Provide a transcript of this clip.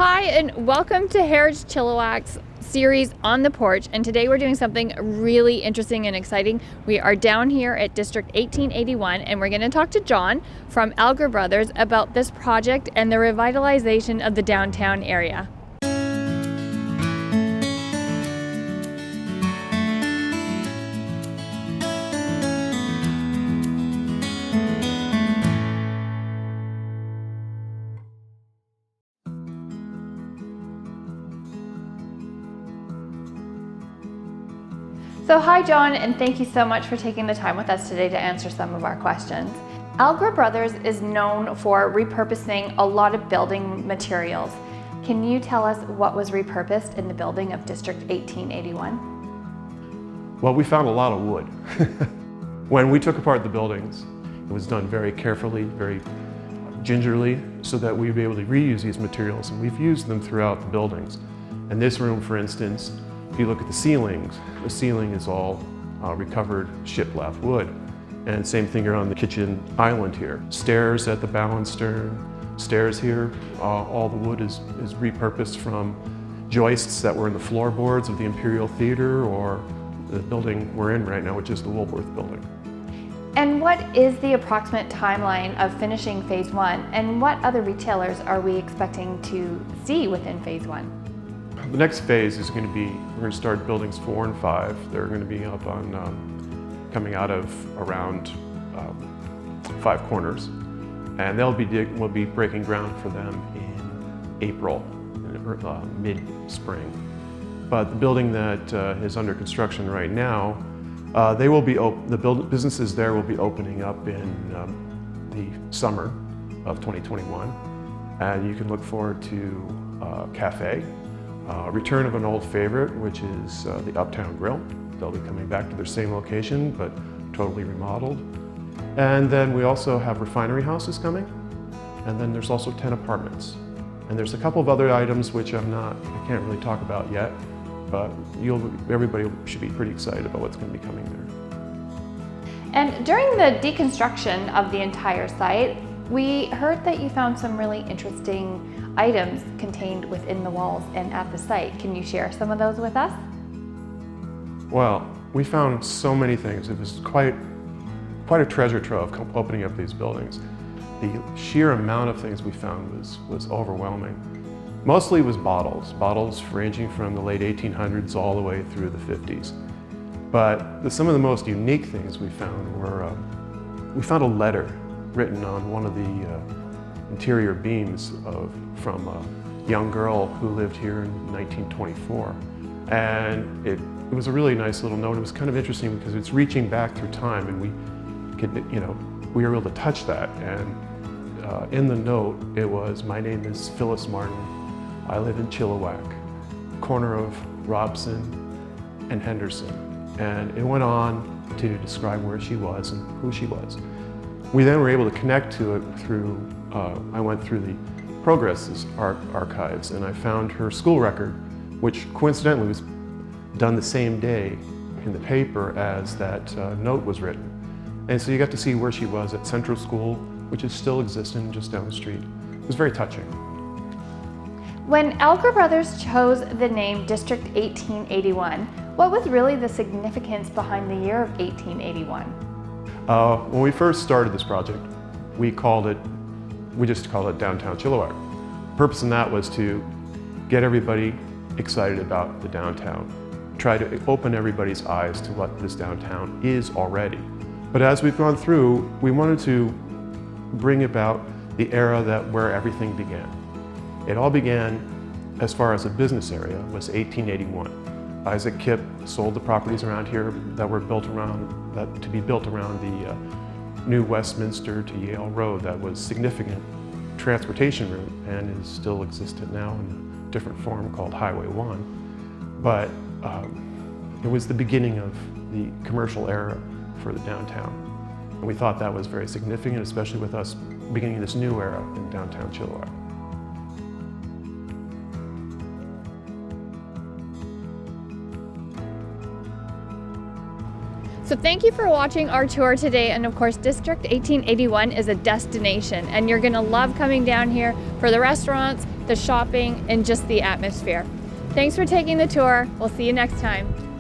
Hi, and welcome to Heritage Chilliwack's series On the Porch. And today we're doing something really interesting and exciting. We are down here at District 1881, and we're going to talk to John from Algra Bros about this project and the revitalization of the downtown area. So hi John, and thank you so much for taking the time with us today to answer some of our questions. Algra Bros is known for repurposing a lot of building materials. Can you tell us what was repurposed in the building of District 1881? Well, we found a lot of wood. When we took apart the buildings, it was done very carefully, very gingerly, so that we'd be able to reuse these materials, and we've used them throughout the buildings. In this room, for instance, if you look at the ceiling is all recovered shiplap wood. And same thing here on the kitchen island here. Stairs at the bow and stern, stairs here, all the wood is repurposed from joists that were in the floorboards of the Imperial Theater or the building we're in right now, which is the Woolworth building. And what is the approximate timeline of finishing Phase 1, and what other retailers are we expecting to see within Phase 1? The next phase is going to be, we're going to start buildings 4 and 5. They're going to be up on, coming out of around 5 corners. And we'll be breaking ground for them in April, mid-spring. But the building that is under construction right now, businesses there will be opening up in the summer of 2021. And you can look forward to a cafe. Return of an old favorite, which is the Uptown Grill. They'll be coming back to their same location, but totally remodeled. And then we also have refinery houses coming. And then there's also 10 apartments. And there's a couple of other items which I can't really talk about yet, but everybody should be pretty excited about what's going to be coming there. And during the deconstruction of the entire site, we heard that you found some really interesting items contained within the walls and at the site. Can you share some of those with us? Well, we found so many things. It was quite a treasure trove opening up these buildings. The sheer amount of things we found was overwhelming. Mostly it was bottles ranging from the late 1800s all the way through the 50s. But some of the most unique things we found were, we found a letter written on one of the interior beams from a young girl who lived here in 1924. And it was a really nice little note. It was kind of interesting because it's reaching back through time, and we were able to touch that. And in the note, it was, "My name is Phyllis Martin. I live in Chilliwack, corner of Robson and Henderson." And it went on to describe where she was and who she was. We then were able to connect to it through, I went through the Progress's archives, and I found her school record, which coincidentally was done the same day in the paper as that note was written. And so you got to see where she was at Central School, which is still existing just down the street. It was very touching. When Algra Bros chose the name District 1881, what was really the significance behind the year of 1881? When we first started this project, we just called it Downtown Chilliwack. The purpose in that was to get everybody excited about the downtown, try to open everybody's eyes to what this downtown is already. But as we've gone through, we wanted to bring about the era where everything began. It all began, as far as a business area, was 1881. Isaac Kipp sold the properties around here that were to be built around the new Westminster to Yale Road. That was significant transportation route and is still existent now in a different form called Highway 1. But it was the beginning of the commercial era for the downtown. And we thought that was very significant, especially with us beginning this new era in downtown Chilliwack. So thank you for watching our tour today, and of course District 1881 is a destination, and you're going to love coming down here for the restaurants, the shopping, and just the atmosphere. Thanks for taking the tour. We'll see you next time.